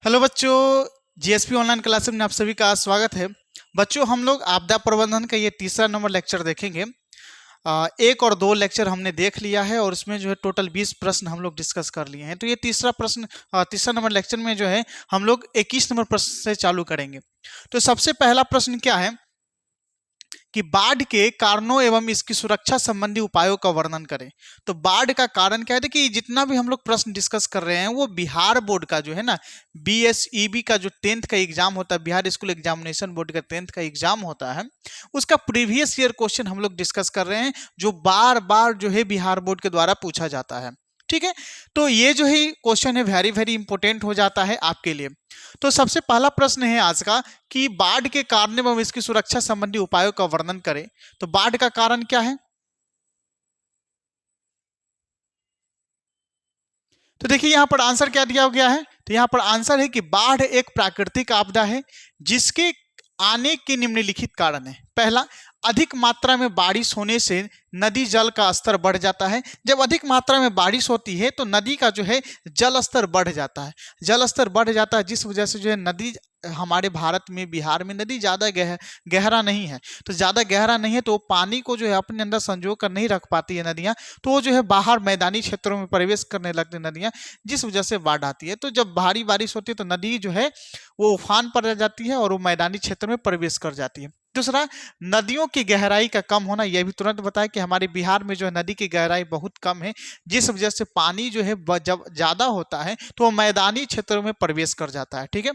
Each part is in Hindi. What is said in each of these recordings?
हेलो बच्चों, जीएसपी ऑनलाइन क्लासेस में आप सभी का स्वागत है। बच्चों, हम लोग आपदा प्रबंधन का ये तीसरा नंबर लेक्चर देखेंगे। एक और दो लेक्चर हमने देख लिया है और उसमें जो है टोटल 20 प्रश्न हम लोग डिस्कस कर लिए हैं। तो ये तीसरा नंबर लेक्चर में जो है हम लोग 21 नंबर प्रश्न से चालू करेंगे। तो सबसे पहला प्रश्न क्या है कि बाढ़ के कारणों एवं इसकी सुरक्षा संबंधी उपायों का वर्णन करें। तो बाढ़ का कारण क्या है कि जितना भी हम लोग प्रश्न डिस्कस कर रहे हैं वो बिहार बोर्ड का जो है ना, बीएसईबी का जो 10th का एग्जाम होता है, बिहार स्कूल एग्जामिनेशन बोर्ड का 10th का एग्जाम होता है, उसका प्रीवियस ईयर क्वेश्चन हम लोग डिस्कस कर रहे हैं, जो बार बार जो है बिहार बोर्ड के द्वारा पूछा जाता है। ठीक है, तो ये जो है क्वेश्चन है वेरी वेरी इंपॉर्टेंट हो जाता है आपके लिए। तो सबसे पहला प्रश्न है आज का कि बाढ़ के कारण एवं इसकी सुरक्षा संबंधी उपायों का वर्णन करें। तो बाढ़ का कारण क्या है? तो देखिए यहां पर आंसर क्या दिया गया है। तो यहां पर आंसर है कि बाढ़ एक प्राकृतिक आपदा है जिसके आने के निम्नलिखित कारण है। पहला, अधिक मात्रा में बारिश होने से नदी जल का स्तर बढ़ जाता है। जब अधिक मात्रा में बारिश होती है तो नदी का जो है जल स्तर बढ़ जाता है। जल स्तर बढ़ जाता है जिस वजह से जो है नदी, हमारे भारत में बिहार में नदी ज़्यादा गहरा नहीं है। तो ज़्यादा गहरा नहीं है तो पानी को जो है अपने अंदर संजो कर नहीं रख पाती है नदियाँ, तो वो जो है बाहर मैदानी क्षेत्रों में प्रवेश करने लगती नदियाँ, जिस वजह से बाढ़ आती है। तो जब भारी बारिश होती है तो नदी जो है वो उफान पर जाती है और वो मैदानी क्षेत्र में प्रवेश कर जाती है। दूसरा, नदियों की गहराई का कम होना। यह भी तुरंत बताया कि हमारे बिहार में जो है नदी की गहराई बहुत कम है, जिस वजह से पानी जो है जब ज्यादा होता है तो वो मैदानी क्षेत्रों में प्रवेश कर जाता है। ठीक है।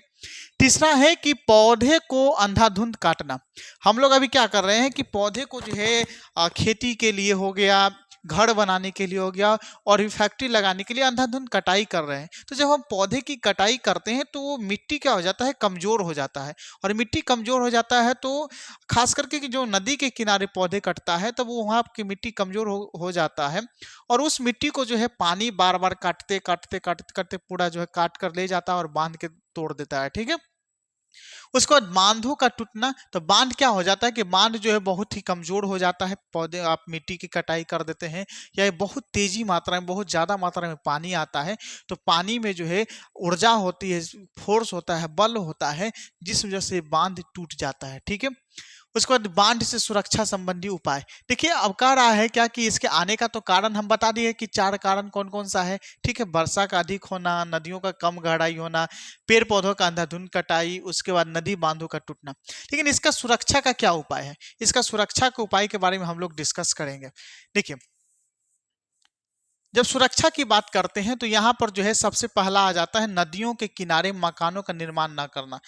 तीसरा है कि पौधे को अंधाधुंध काटना। हम लोग अभी क्या कर रहे हैं कि पौधे को जो है खेती के लिए हो गया, घर बनाने के लिए हो गया और फैक्ट्री लगाने के लिए अंधाधुंध कटाई कर रहे हैं। तो जब हम पौधे की कटाई करते हैं तो वो मिट्टी क्या हो जाता है, कमजोर हो जाता है। और मिट्टी कमजोर हो जाता है तो खास करके कि जो नदी के किनारे पौधे कटता है तब वो वहाँ की मिट्टी कमजोर हो जाता है और उस मिट्टी को जो है पानी बार बार काटते काटते काटते काटते पूरा जो है काट कर ले जाता है और बांध के तोड़ देता है। ठीक है। उसके बाद बांधों का टूटना। तो बांध क्या हो जाता है कि बांध जो है बहुत ही कमजोर हो जाता है, पौधे आप मिट्टी की कटाई कर देते हैं या बहुत तेजी मात्रा में, बहुत ज्यादा मात्रा में पानी आता है तो पानी में जो है ऊर्जा होती है, फोर्स होता है, बल होता है, जिस वजह से बांध टूट जाता है। ठीक है। उसके बाद बांध से सुरक्षा संबंधी उपाय। देखिए अब कह रहा है क्या कि इसके आने का तो कारण हम बता दिए कि 4 कारण कौन कौन सा है। ठीक है, वर्षा का अधिक होना, नदियों का कम गहराई होना, पेड़ पौधों का अंधाधुंध कटाई, उसके बाद नदी बांधों का टूटना। लेकिन इसका सुरक्षा का क्या उपाय है? इसका सुरक्षा के उपाय के बारे में हम लोग डिस्कस करेंगे। देखिए, जब सुरक्षा की बात करते हैं तो यहाँ पर जो है सबसे पहला आ जाता है नदियों के किनारे मकानों का निर्माण ना करना।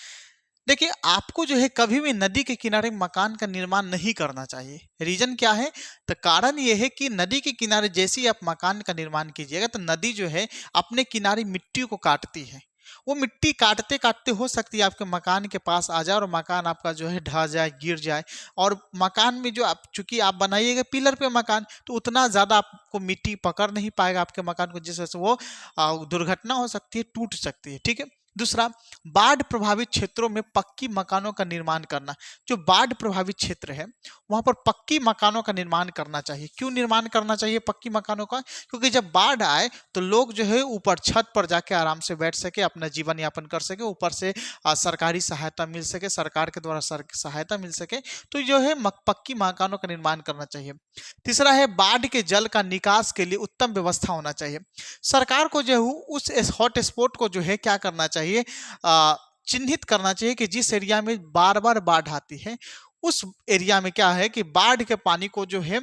देखिए आपको जो है कभी भी नदी के किनारे मकान का निर्माण नहीं करना चाहिए। रीजन क्या है? तो कारण ये है कि नदी के किनारे जैसे ही आप मकान का निर्माण कीजिएगा तो नदी जो है अपने किनारे मिट्टी को काटती है। वो मिट्टी काटते काटते हो सकती है आपके मकान के पास आ जाए और मकान आपका जो है ढह जाए, गिर जाए। और मकान में जो आप, चूंकि आप बनाइएगा पिलर पे मकान, तो उतना ज्यादा आपको मिट्टी पकड़ नहीं पाएगा आपके मकान को, जिस वजह से वो दुर्घटना हो सकती है, टूट सकती है। ठीक है। दूसरा, बाढ़ प्रभावित क्षेत्रों में पक्की मकानों का निर्माण करना। जो बाढ़ प्रभावित क्षेत्र है वहां पर पक्की मकानों का निर्माण करना चाहिए। क्यों निर्माण करना चाहिए पक्की मकानों का? क्योंकि जब बाढ़ आए तो लोग जो है ऊपर छत पर जाके आराम से बैठ सके, अपना जीवन यापन कर सके, ऊपर से सरकारी सहायता मिल सके, सरकार के द्वारा सहायता मिल सके। तो जो है पक्की मकानों का निर्माण करना चाहिए। तीसरा है बाढ़ के जल का निकास के लिए उत्तम व्यवस्था होना चाहिए। सरकार को जो है उस हॉट स्पॉट को जो है क्या करना चाहिए, चिन्हित करना चाहिए कि जिस एरिया में बार बार बाढ़ आती है उस एरिया में क्या है कि बाढ़ के पानी को जो है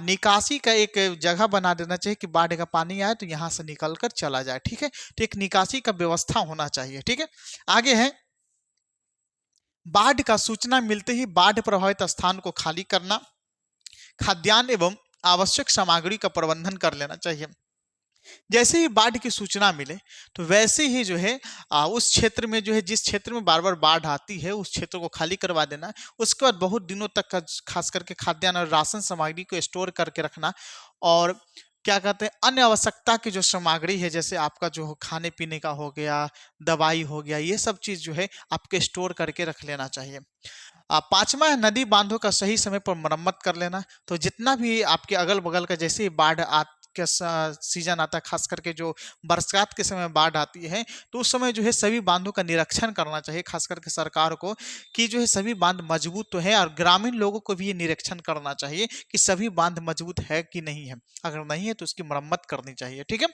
निकासी का एक जगह बना देना चाहिए कि बाढ़ का पानी आए तो यहाँ से निकल कर चला जाए। ठीक है। तो एक निकासी का व्यवस्था होना चाहिए। ठीक है। आगे है बाढ़ का सूचना मिलते ही बाढ़ प्रभावित स्थान को खाली करना, खाद्यान्न एवं आवश्यक सामग्री का प्रबंधन कर लेना चाहिए। जैसे ही बाढ़ की सूचना मिले तो वैसे ही जो है उस क्षेत्र में जो है, जिस क्षेत्र में बार बार बाढ़ आती है उस क्षेत्र को खाली करवा देना। उसके बाद बहुत दिनों तक का खास करके खाद्यान्न और राशन सामग्री को स्टोर करके रखना। और क्या कहते हैं, अन्य आवश्यकता की जो सामग्री है जैसे आपका जो खाने पीने का हो गया, दवाई हो गया, ये सब चीज जो है आपके स्टोर करके रख लेना चाहिए। पांचवा है नदी बांधों का सही समय पर मरम्मत कर लेना। तो जितना भी आपके अगल बगल का जैसे ही बाढ़ का सीजन आता है, खास करके जो बरसात के समय बाढ़ आती है, तो उस समय जो है सभी बांधों का निरीक्षण करना चाहिए, खास करके सरकार को, कि जो है सभी बांध मजबूत तो है, और ग्रामीण लोगों को भी ये निरीक्षण करना चाहिए कि सभी बांध मजबूत है कि नहीं है। अगर नहीं है तो उसकी मरम्मत करनी चाहिए। ठीक है।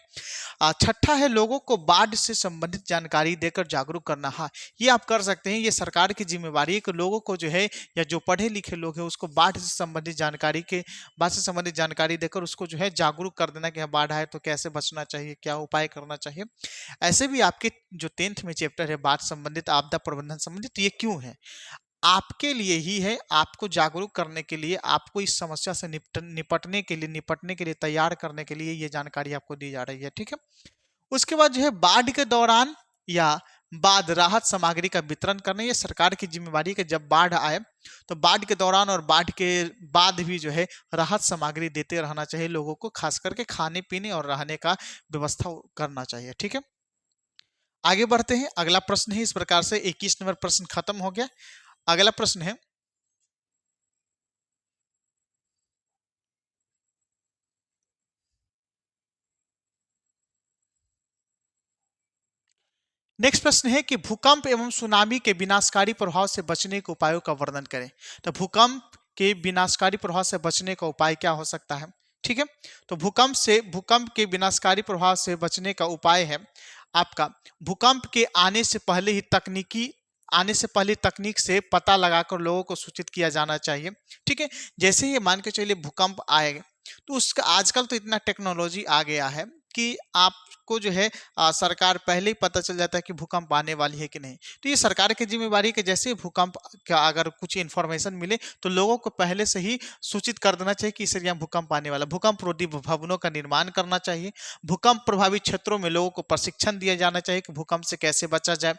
छठा है लोगों को बाढ़ से संबंधित जानकारी देकर जागरूक करना। हाँ, ये आप कर सकते हैं, ये सरकार की जिम्मेवारी है कि लोगों को जो है, या जो पढ़े लिखे लोग हैं, उसको बाढ़ से संबंधित जानकारी देकर उसको जो है जागरूक कर देना कि हाँ, बाढ़ आए तो कैसे बचना चाहिए, क्या उपाय करना चाहिए। ऐसे भी आपके जो 10th में चैप्टर है बाढ़ संबंधित, आपदा प्रबंधन संबंधित, ये क्यों है? आपके लिए ही है, आपको जागरूक करने के लिए, आपको इस समस्या से निपटने के लिए तैयार करने के लिए ये जानकारी आपको दी जा रही है। ठीक है। उसके बाद जो है बाढ़ के दौरान या बाद राहत सामग्री का वितरण करना, ये सरकार की जिम्मेवारी है कि जब बाढ़ आए तो बाढ़ के दौरान और बाढ़ के बाद भी जो है राहत सामग्री देते रहना चाहिए लोगों को, खास करके खाने पीने और रहने का व्यवस्था करना चाहिए। ठीक है। आगे बढ़ते हैं, अगला प्रश्न है इस प्रकार से। 21 नंबर प्रश्न खत्म हो गया। अगला प्रश्न है, नेक्स्ट प्रश्न है कि भूकंप एवं सुनामी के विनाशकारी प्रभाव से बचने के उपायों का वर्णन करें। तो भूकंप के विनाशकारी प्रभाव से बचने का उपाय क्या हो सकता है? ठीक है। तो भूकंप के विनाशकारी प्रभाव से बचने का उपाय है आपका, भूकंप के आने से पहले तकनीक से पता लगाकर लोगों को सूचित किया जाना चाहिए। ठीक है। जैसे ही मान के चलिए भूकंप आएगा, तो उसका आजकल तो इतना टेक्नोलॉजी आ गया है कि आपको जो है सरकार पहले ही पता चल जाता है कि भूकंप आने वाली है कि नहीं। तो ये सरकार की जिम्मेवारी है कि जैसे भूकंप का अगर कुछ इन्फॉर्मेशन मिले तो लोगों को पहले से ही सूचित कर देना चाहिए कि इस एरिया में भूकंप आने वाला। भूकंप रोधी भवनों का निर्माण करना चाहिए। भूकंप प्रभावित क्षेत्रों में लोगों को प्रशिक्षण दिया जाना चाहिए कि भूकंप से कैसे बचा जाए।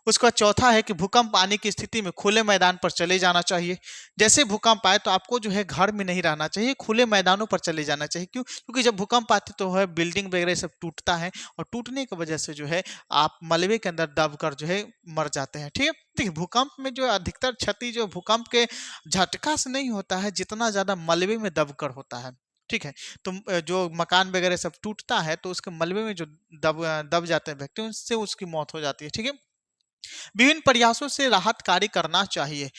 उसके बाद चौथा है कि भूकंप आने की स्थिति में खुले मैदान पर चले जाना चाहिए। जैसे भूकंप आए तो आपको जो है घर में नहीं रहना चाहिए, खुले मैदानों पर चले जाना चाहिए। क्यों? क्योंकि जब भूकंप आते तो है बिल्डिंग वगैरह सब टूटता है, और टूटने की वजह से जो है आप मलबे के अंदर दबकर जो है मर जाते हैं। ठीक है। देखिए भूकंप में जो अधिकतर क्षति जो भूकंप के झटका से नहीं होता है, जितना ज्यादा मलबे में दबकर होता है। ठीक है। तो जो मकान वगैरह सब टूटता है तो उसके मलबे में जो दब जाते हैं व्यक्ति, उससे उसकी मौत हो जाती है। ठीक है। विभिन्न प्रयासों से राहत कार्य करना चाहिए।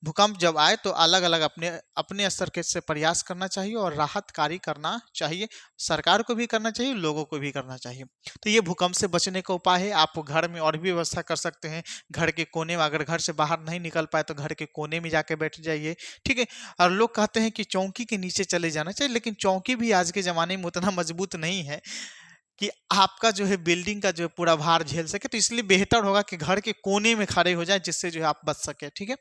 भूकंप जब आए तो अलग अलग अपने अपने स्तर के से प्रयास करना चाहिए और राहत कार्य करना चाहिए। सरकार को भी करना चाहिए, लोगों को भी करना चाहिए। तो ये भूकंप से बचने का उपाय है। आप घर में और भी व्यवस्था कर सकते हैं। घर के कोने में, अगर घर से बाहर नहीं निकल पाए तो घर के कोने में जाके बैठ जाइए। ठीक है। और लोग कहते हैं कि चौकी के नीचे चले जाना चाहिए, लेकिन चौकी भी आज के जमाने में उतना मजबूत नहीं है कि आपका जो है बिल्डिंग का जो है पूरा भार झेल सके। तो इसलिए बेहतर होगा कि घर के कोने में खड़े हो जाए, जिससे जो है आप बच सके। ठीक है।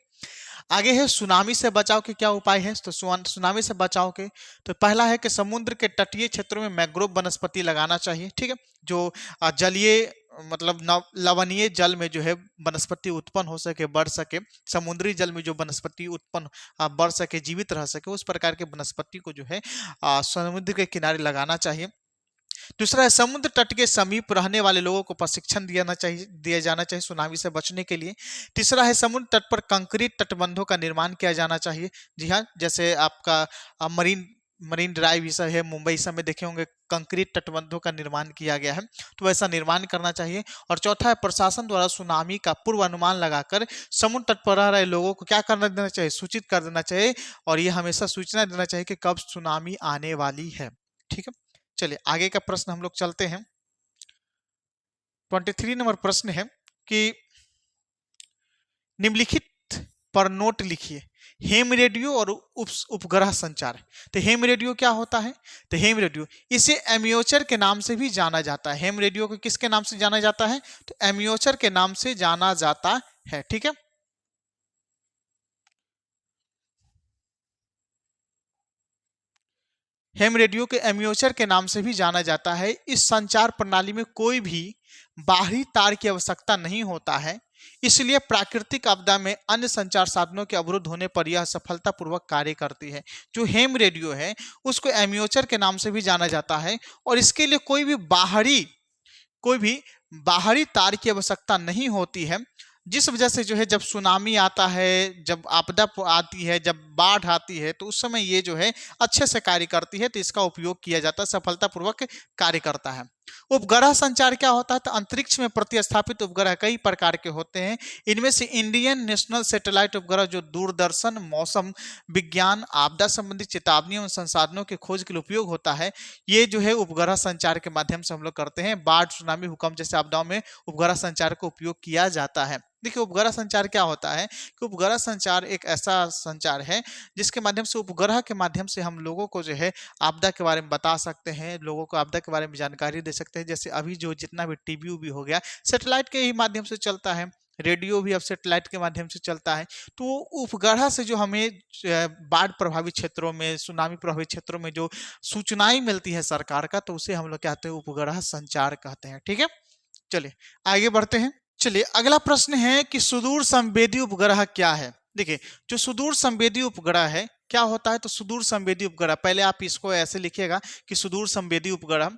आगे है सुनामी से बचाव के क्या उपाय है। तो सुनामी से बचाव के तो पहला है कि समुद्र के तटीय क्षेत्रों में मैंग्रोव वनस्पति लगाना चाहिए। ठीक है। जो जलीय मतलब लवणीय जल में जो है वनस्पति उत्पन्न हो सके, बढ़ सके, समुद्री जल में जो वनस्पति उत्पन्न बढ़ सके, जीवित रह सके, उस प्रकार के वनस्पति को जो है समुद्र के किनारे लगाना चाहिए। दूसरा है समुद्र तट के समीप रहने वाले लोगों को प्रशिक्षण दिया जाना चाहिए सुनामी से बचने के लिए। तीसरा है समुद्र तट पर कंक्रीट तटबंधों का निर्माण किया जाना चाहिए। जी हाँ, जैसे आपका मरीन ड्राइव सब है, मुंबई सब में देखे होंगे कंक्रीट तटबंधों का निर्माण किया गया है, तो वैसा निर्माण करना चाहिए। और चौथा है प्रशासन द्वारा सुनामी का पूर्व अनुमान लगाकर समुद्र तट पर रह रहे लोगों को क्या करना देना चाहिए, सूचित कर देना चाहिए, और ये हमेशा सूचना देना चाहिए कि कब सुनामी आने वाली है। ठीक है। चलिए आगे का प्रश्न हम लोग चलते हैं। 23 नंबर प्रश्न है कि निम्नलिखित पर नोट लिखिए, हेम रेडियो और उपग्रह संचार। तो हेम रेडियो क्या होता है? तो हेम रेडियो इसे एम्योचर के नाम से भी जाना जाता है। हेम रेडियो को किसके नाम से जाना जाता है? तो एम्योचर के नाम से जाना जाता है। ठीक है। हेम रेडियो के एम्योचर के नाम से भी जाना जाता है। इस संचार प्रणाली में कोई भी बाहरी तार की आवश्यकता नहीं होता है, इसलिए प्राकृतिक आपदा में अन्य संचार साधनों के अवरुद्ध होने पर यह सफलतापूर्वक कार्य करती है। जो हेम रेडियो है उसको एम्योचर के नाम से भी जाना जाता है, और इसके लिए कोई भी बाहरी तार की आवश्यकता नहीं होती है। जिस वजह से जो है जब सुनामी आता है, जब आपदा आती है, जब बाढ़ आती है, तो उस समय ये जो है अच्छे से कार्य करती है, तो इसका उपयोग किया जाता है, सफलतापूर्वक कार्य करता है। उपग्रह संचार क्या होता है? तो अंतरिक्ष में प्रतिस्थापित उपग्रह कई प्रकार के होते हैं। इनमें से इंडियन नेशनल सैटेलाइट उपग्रह जो दूरदर्शन, मौसम विज्ञान, आपदा संबंधी चेतावनियों और संसाधनों के खोज के लिए उपयोग होता है, ये जो है उपग्रह संचार के माध्यम से हम लोग करते हैं। बाढ़, सुनामी, भूकंप जैसे आपदाओं में उपग्रह संचार का उपयोग किया जाता है। देखिए उपग्रह संचार क्या होता है कि उपग्रह संचार एक ऐसा संचार है जिसके माध्यम से, उपग्रह के माध्यम से हम लोगों को जो है आपदा के बारे में बता सकते हैं, लोगों को आपदा के बारे में जानकारी दे सकते हैं। जैसे अभी जो जितना भी टीवी उवी हो गया, सैटेलाइट के ही माध्यम से चलता है, रेडियो भी अब सैटेलाइट के माध्यम से चलता है। तो उपग्रह से जो हमें बाढ़ प्रभावित क्षेत्रों में, सुनामी प्रभावित क्षेत्रों में जो सूचनाएं मिलती है सरकार का, तो उसे हम लोग कहते हैं उपग्रह संचार कहते हैं। ठीक है, चलिए आगे बढ़ते हैं। चलिए अगला प्रश्न है कि सुदूर संवेदी उपग्रह क्या है? देखिए जो सुदूर संवेदी उपग्रह है क्या होता है? तो सुदूर संवेदी उपग्रह, पहले आप इसको ऐसे लिखिएगा कि सुदूर संवेदी उपग्रह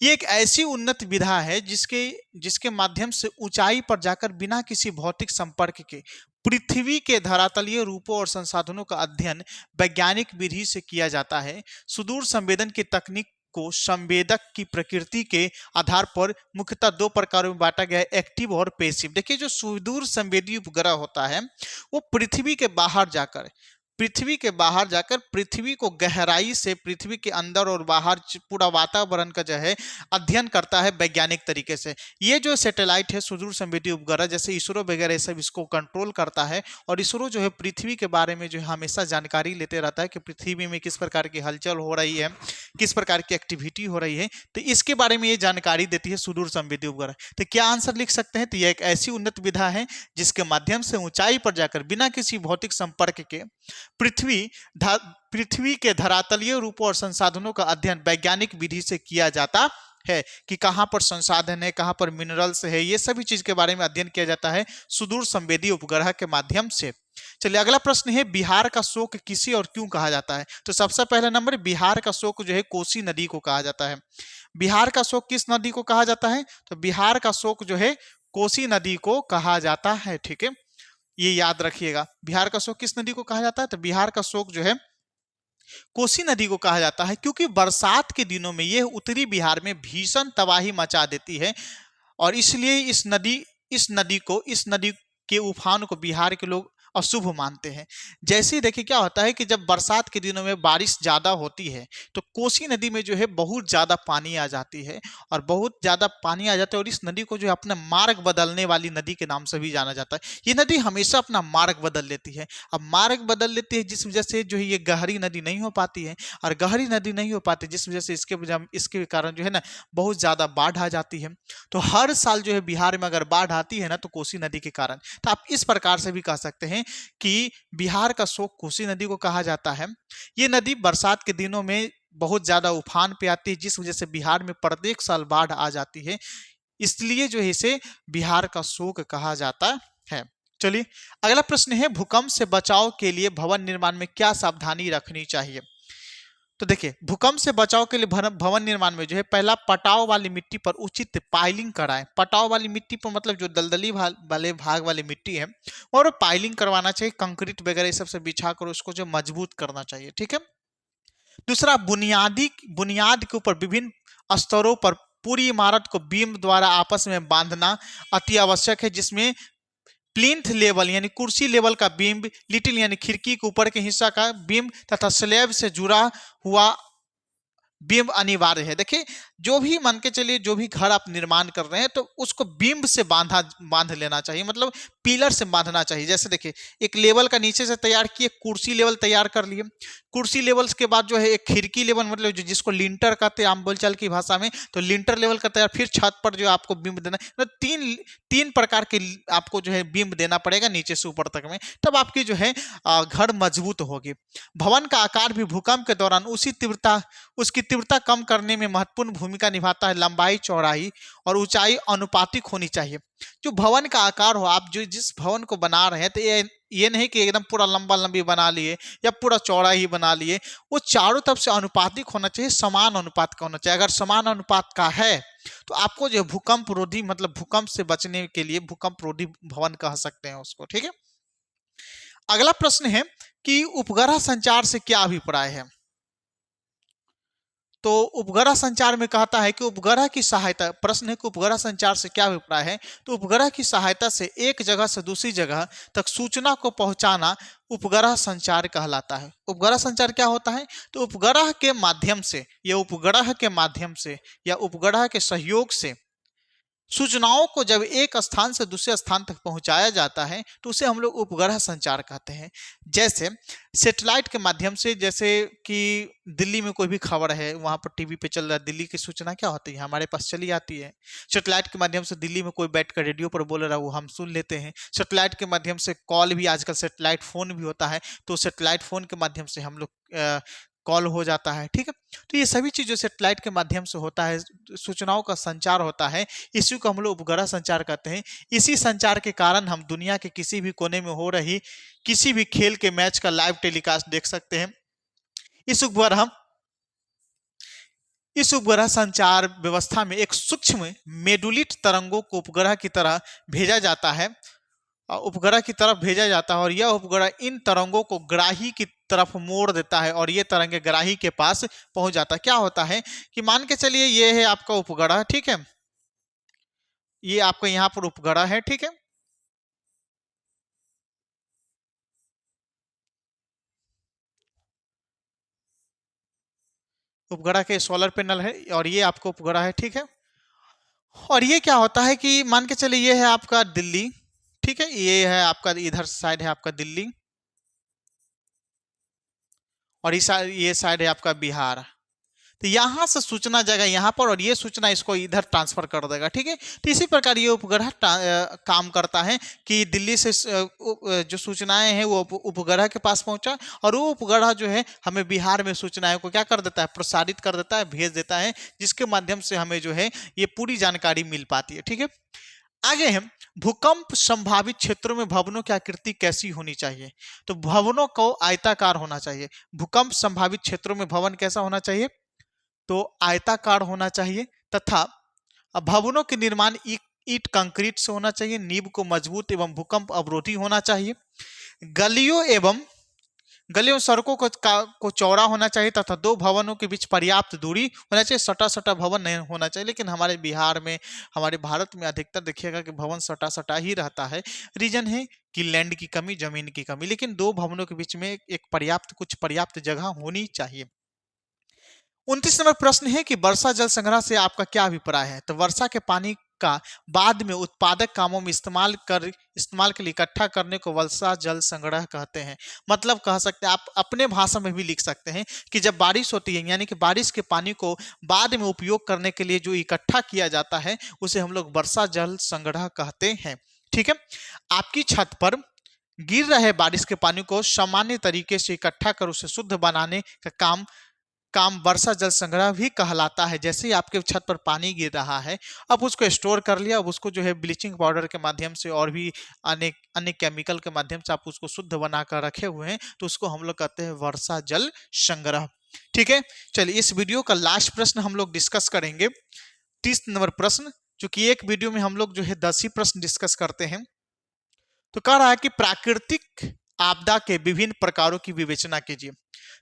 ये एक ऐसी उन्नत विधा है जिसके माध्यम से ऊंचाई पर जाकर बिना किसी भौतिक संपर्क के पृथ्वी के धरातलीय रूपों और संसाधनों का अध्ययन वैज्ञानिक विधि से किया जाता है। सुदूर संवेदन की तकनीक को संवेदक की प्रकृति के आधार पर मुख्यतः दो प्रकारों में बांटा गया है, एक्टिव और पैसिव। देखिए जो सुदूर संवेदी उपग्रह होता है वो पृथ्वी के बाहर जाकर पृथ्वी को गहराई से, पृथ्वी के अंदर और बाहर पूरा वातावरण का जो है अध्ययन करता है वैज्ञानिक तरीके से। ये जो सैटेलाइट है सुदूर संवेदी उपग्रह, जैसे इसरो वगैरह सब इसको कंट्रोल करता है, और इसरो जो है पृथ्वी के बारे में जो है हमेशा जानकारी लेते रहता है कि पृथ्वी में किस प्रकार की हलचल हो रही है, किस प्रकार की एक्टिविटी हो रही है, तो इसके बारे में ये जानकारी देती है सुदूर संवेदी उपग्रह। तो क्या आंसर लिख सकते हैं? तो यह एक ऐसी उन्नत विधा है जिसके माध्यम से ऊंचाई पर जाकर बिना किसी भौतिक संपर्क के पृथ्वी के धरातलीय रूपों और संसाधनों का अध्ययन वैज्ञानिक विधि से किया जाता है कि कहां पर संसाधन है, कहां पर मिनरल्स है, ये सभी चीज के बारे में अध्ययन किया जाता है सुदूर संवेदी उपग्रह के माध्यम से। चलिए अगला प्रश्न है, बिहार का शोक किसे और क्यों कहा जाता है? तो सबसे पहला नंबर, बिहार का शोक जो है कोसी नदी को कहा जाता है। बिहार का शोक किस नदी को कहा जाता है? तो बिहार का शोक जो है कोसी नदी को कहा जाता है। ठीक है, ये याद रखिएगा, बिहार का शोक किस नदी को कहा जाता है? तो बिहार का शोक जो है कोसी नदी को कहा जाता है, क्योंकि बरसात के दिनों में यह उत्तरी बिहार में भीषण तबाही मचा देती है, और इसलिए इस नदी के उफान को बिहार के लोग अशुभ मानते हैं। जैसे देखिए क्या होता है कि जब बरसात के दिनों में बारिश ज्यादा होती है तो कोसी नदी में जो है बहुत ज्यादा पानी आ जाती है, और बहुत ज्यादा पानी आ जाता है, और इस नदी को जो है अपना मार्ग बदलने वाली नदी के नाम से भी जाना जाता है। ये नदी हमेशा अपना मार्ग बदल लेती है। अब मार्ग बदल लेती है जिस वजह से जो है ये गहरी नदी नहीं हो पाती है, और गहरी नदी नहीं हो पाती जिस वजह से इसके कारण जो है ना बहुत ज्यादा बाढ़ आ जाती है। तो हर साल जो है बिहार में अगर बाढ़ आती है ना तो कोसी नदी के कारण, तो आप इस प्रकार से भी कह सकते हैं कि बिहार का शोक कोसी नदी को कहा जाता है। ये नदी बरसात के दिनों में बहुत ज्यादा उफान पे आती है जिस वजह से बिहार में प्रत्येक साल बाढ़ आ जाती है, इसलिए जो है इसे बिहार का शोक कहा जाता है। चलिए अगला प्रश्न है, भूकंप से बचाव के लिए भवन निर्माण में क्या सावधानी रखनी चाहिए? तो देखिए भूकंप से बचाव के लिए भवन निर्माण में जो है पहला, पटाव वाली मिट्टी पर उचित पाइलिंग कराएं। पटाव वाली मिट्टी पर मतलब जो दलदली वाले भाग वाली मिट्टी है और पाइलिंग करवाना चाहिए, कंक्रीट वगैरह सबसे बिछा कर उसको जो मजबूत करना चाहिए। ठीक है, दूसरा, बुनियाद के ऊपर विभिन्न स्तरों पर पूरी इमारत को बीम द्वारा आपस में बांधना अति आवश्यक है, जिसमें प्लिंथ लेवल यानी कुर्सी लेवल का बीम, लिटिल यानी खिड़की के ऊपर के हिस्सा का बीम तथा स्लैब से जुड़ा हुआ बीम अनिवार्य है। देखिए जो भी मान के चलिए जो भी घर आप निर्माण कर रहे हैं तो उसको बीम से बांध लेना चाहिए, मतलब पिलर से बांधना चाहिए। जैसे देखिए एक लेवल का नीचे से तैयार किए, कुर्सी लेवल तैयार कर लिए, कुर्सी लेवल के बाद जो है एक खिड़की लेवल मतलब जिसको लिंटर कहते हैं आम बोलचाल की भाषा में, तो लिंटर लेवल का तैयार, फिर छत पर जो आपको बीम देना, मतलब तीन प्रकार के आपको जो है बीम देना पड़ेगा नीचे से ऊपर तक में, तब आपकी जो है घर मजबूत होगी। भवन का आकार भी भूकंप के दौरान उसकी तीव्रता कम करने में महत्वपूर्ण भूमिका निभाता है। लंबाई, चौड़ाई और ऊंचाई अनुपातिक होनी चाहिए। जो भवन का आकार हो, आप जो जिस भवन को बना रहे हैं तो ये नहीं कि एकदम पूरा लंबी बना लिए या पूरा चौड़ा ही बना लिए, वो चारों तरफ से अनुपातिक होना चाहिए, समान अनुपात का होना चाहिए। अगर समान अनुपात का है तो आपको जो भूकंप रोधी मतलब भूकंप से बचने के लिए भूकंप रोधी भवन कह सकते हैं उसको। ठीक है, अगला प्रश्न है कि उपग्रह संचार से क्या अभिप्राय है। तो उपग्रह संचार में कहता है कि उपग्रह की सहायता, प्रश्न है कि उपग्रह संचार से क्या अभिप्राय है। तो उपग्रह की सहायता से एक जगह से दूसरी जगह तक सूचना को पहुंचाना उपग्रह संचार कहलाता है। उपग्रह संचार क्या होता है, तो उपग्रह के माध्यम से या उपग्रह के माध्यम से या उपग्रह के सहयोग से सूचनाओं को जब एक स्थान से दूसरे स्थान तक पहुंचाया जाता है तो उसे हम लोग उपग्रह संचार कहते हैं। जैसे सैटेलाइट के माध्यम से, जैसे कि दिल्ली में कोई भी खबर है, वहां पर टीवी पे चल रहा है, दिल्ली की सूचना क्या होती है, हमारे पास चली आती है। सैटेलाइट के माध्यम से दिल्ली में कोई बैठकर रेडियो पर बोल रहा है वो हम सुन लेते हैं। सैटेलाइट के माध्यम से कॉल भी, आजकल सैटेलाइट फोन भी होता है, तो सैटेलाइट फोन के माध्यम से हम लोग कॉल हो जाता है। ठीक है, तो ये सभी चीजें सैटेलाइट के माध्यम से होता है, सूचनाओं का संचार होता है, इसी को हम लोग उपग्रह संचार कहते हैं। इसी संचार के कारण हम दुनिया के किसी भी कोने में हो रही किसी भी खेल के मैच का लाइव टेलीकास्ट देख सकते हैं। इस उपग्रह संचार व्यवस्था में एक सूक्ष्म मेडुलिट तरंगों को उपग्रह की तरह भेजा जाता है, और यह उपग्रह इन तरंगों को ग्राही की तरफ मोड़ देता है और ये तरंगे ग्राही के पास पहुंच जाता है। क्या होता है कि मान के चलिए ये है आपका उपग्रह, ठीक है, ये आपका यहाँ पर उपग्रह है, ठीक है, उपग्रह के सोलर पैनल है और ये आपका उपग्रह है। ठीक है, और ये क्या होता है कि मान के चलिए ये है आपका दिल्ली, ठीक है, ये है आपका इधर साइड है आपका दिल्ली और ये साइड है आपका बिहार। तो यहां से सूचना जाएगा यहाँ पर और ये सूचना इसको इधर ट्रांसफर कर देगा। ठीक है, तो इसी प्रकार ये उपग्रह काम करता है कि दिल्ली से जो सूचनाएं हैं वो उपग्रह के पास पहुंचा और वो उपग्रह जो है हमें बिहार में सूचनाओं को क्या कर देता है, प्रसारित कर देता है, भेज देता है, जिसके माध्यम से हमें जो है ये पूरी जानकारी मिल पाती है। ठीक है, आगे हम भूकंप संभावित क्षेत्रों में भवनों की आकृति कैसी होनी चाहिए। तो भवनों को आयताकार होना चाहिए। भूकंप संभावित क्षेत्रों में भवन कैसा होना चाहिए, तो आयताकार होना चाहिए तथा भवनों के निर्माण ईंट कंक्रीट से होना चाहिए। नींव को मजबूत एवं भूकंप अवरोधी होना चाहिए। गलियों सड़कों को चौड़ा होना चाहिए तथा दो भवनों के बीच पर्याप्त दूरी होना चाहिए। सटा सटा भवन नहीं होना चाहिए, लेकिन हमारे बिहार में, हमारे भारत में अधिकतर देखिएगा कि भवन सटा सटा ही रहता है। रीजन है कि लैंड की कमी, जमीन की कमी, लेकिन दो भवनों के बीच में एक पर्याप्त जगह होनी चाहिए। 29 नंबर प्रश्न है कि वर्षा जल संग्रह से आपका क्या अभिप्राय है। तो वर्षा के पानी का बाद में उत्पादक कामों में इस्तेमाल के लिए इकट्ठा करने को वर्षा जल संग्रह कहते हैं। मतलब कह सकते हैं, आप अपने भाषा में भी लिख सकते हैं कि जब बारिश होती है, यानी कि बारिश के पानी को बाद में उपयोग करने के लिए जो इकट्ठा किया जाता है उसे हम लोग वर्षा जल संग्रह कहते हैं। ठीक है, आपकी छत पर गिर रहे बारिश के पानी को सामान्य तरीके से इकट्ठा कर उसे शुद्ध बनाने का काम वर्षा जल संग्रह भी कहलाता है। जैसे ही आपके छत पर पानी गिर रहा है, अब उसको स्टोर कर लिया, अब उसको जो है ब्लीचिंग पाउडर के माध्यम से और भी अन्य केमिकल के माध्यम से आप उसको शुद्ध बनाकर रखे हुए हैं, तो उसको हम लोग कहते हैं वर्षा जल संग्रह। ठीक है, चलिए इस वीडियो का लास्ट प्रश्न हम लोग डिस्कस करेंगे, 30 नंबर प्रश्न, चूंकि एक वीडियो में हम लोग जो है 10 ही प्रश्न डिस्कस करते हैं। तो कह रहा है कि प्राकृतिक आपदा के विभिन्न प्रकारों की विवेचना कीजिए।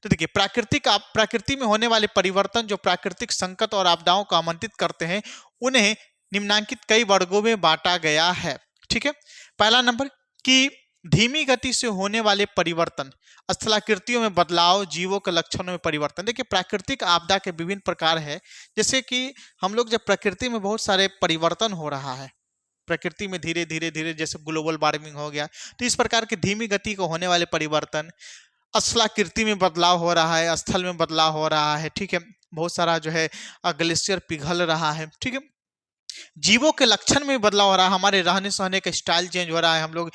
तो देखिए, प्रकृति में होने वाले परिवर्तन जो प्राकृतिक संकट और आपदाओं को आमंत्रित करते हैं, उन्हें निम्नांकित कई वर्गों में बांटा गया है। ठीक है, पहला नंबर कि धीमी गति से होने वाले परिवर्तन, स्थलाकृतियों में बदलाव, जीवों के लक्षणों में परिवर्तन। देखिए, प्राकृतिक आपदा के विभिन्न प्रकार है, जैसे कि हम लोग जब प्रकृति में बहुत सारे परिवर्तन हो रहा है, प्रकृति में धीरे धीरे जैसे ग्लोबल वार्मिंग हो गया, तो इस प्रकार की धीमी गति को होने वाले परिवर्तन, स्थलाकृति में बदलाव हो रहा है, स्थल में बदलाव हो रहा है। ठीक है, बहुत सारा जो है ग्लेशियर पिघल रहा है। ठीक है, जीवों के लक्षण में बदलाव हो रहा है, हमारे रहने सहने का स्टाइल चेंज हो रहा है, हम लोग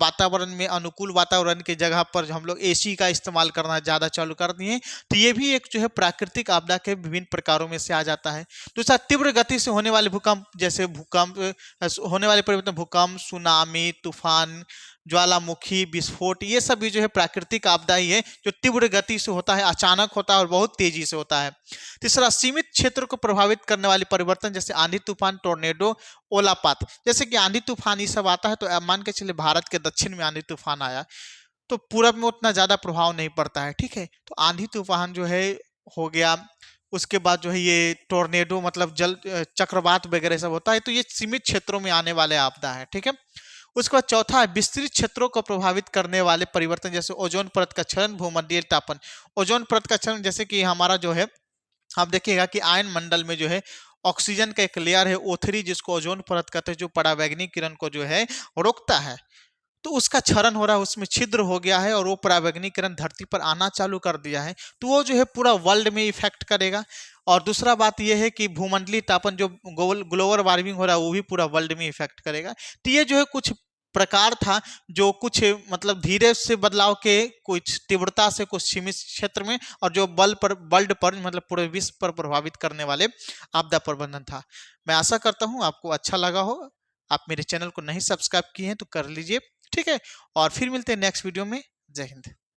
वातावरण में अनुकूल वातावरण की जगह पर हम लोग एसी का इस्तेमाल करना ज़्यादा चालू कर दिए, तो ये भी एक जो है प्राकृतिक आपदा के विभिन्न प्रकारों में से आ जाता है। दूसरा, तीव्र गति से होने वाले भूकंप, जैसे होने वाले परिवर्तन, भूकंप, सुनामी, तूफान, ज्वालामुखी, विस्फोट, ये सब भी जो है प्राकृतिक आपदा ही है जो तीव्र गति से होता है, अचानक होता है और बहुत तेजी से होता है। तीसरा, सीमित क्षेत्र को प्रभावित करने वाले परिवर्तन जैसे आंधी तूफान, टोर्नेडो, ओलापात। जैसे कि आंधी तूफान ये सब आता है तो मान के चलिए भारत के दक्षिण में आंधी तूफान आया तो पूरब में उतना ज्यादा प्रभाव नहीं पड़ता है, ठीक है। तो आंधी तूफान जो है हो गया, उसके बाद जो है ये टोर्नेडो मतलब जल चक्रवात वगैरह सब होता है, तो ये सीमित क्षेत्रों में आने वाले आपदा है, ठीक है। उसके बाद चौथा है विस्तृत क्षेत्रों को प्रभावित करने वाले परिवर्तन जैसे ओजोन परत का क्षरण, भूमध्यय तापन। ओजोन परत का क्षरण जैसे कि हमारा जो है आप देखिएगा कि आयन मंडल में जो है ऑक्सीजन का एक लेयर है O3 जिसको ओजोन परत कहते हैं, जो पराबैंगनी किरण को जो है रोकता है, तो उसका क्षरण हो रहा है, उसमें छिद्र हो गया है और वो पराबैंगनी किरण धरती पर आना चालू कर दिया है, तो वो जो है पूरा वर्ल्ड में इफेक्ट करेगा। और दूसरा बात यह है कि भूमंडलीय तापन जो ग्लोबल वार्मिंग हो रहा है वो भी पूरा वर्ल्ड में इफेक्ट करेगा। तो ये जो है कुछ प्रकार था जो कुछ मतलब धीरे से बदलाव के, कुछ तीव्रता से, कुछ सीमित क्षेत्र में, और जो वर्ल्ड पर मतलब पूरे विश्व पर प्रभावित करने वाले आपदा प्रबंधन था। मैं आशा करता हूँ आपको अच्छा लगा हो। आप मेरे चैनल को नहीं सब्सक्राइब किए हैं तो कर लीजिए, ठीक है। और फिर मिलते हैं नेक्स्ट वीडियो में। जय हिंद।